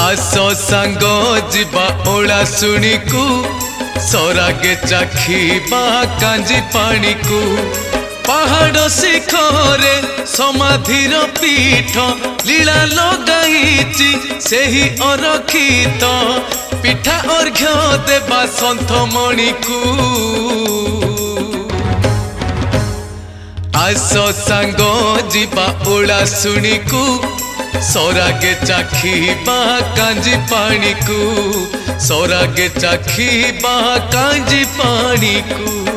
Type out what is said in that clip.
आस सांग जीवा ओला शुणी को सरागे चाखिबा कांजी पानी को पहाड़ शिखरे समाधिर पीठ लीला लगाई सेही अरखित पिठा अर्घ्य देवा सन्थ मणि को आस सांग जीवा ओला शुणी को सरागे चाखिबा कांजी पानी को सरागे चाखिबा कांजी पानी को।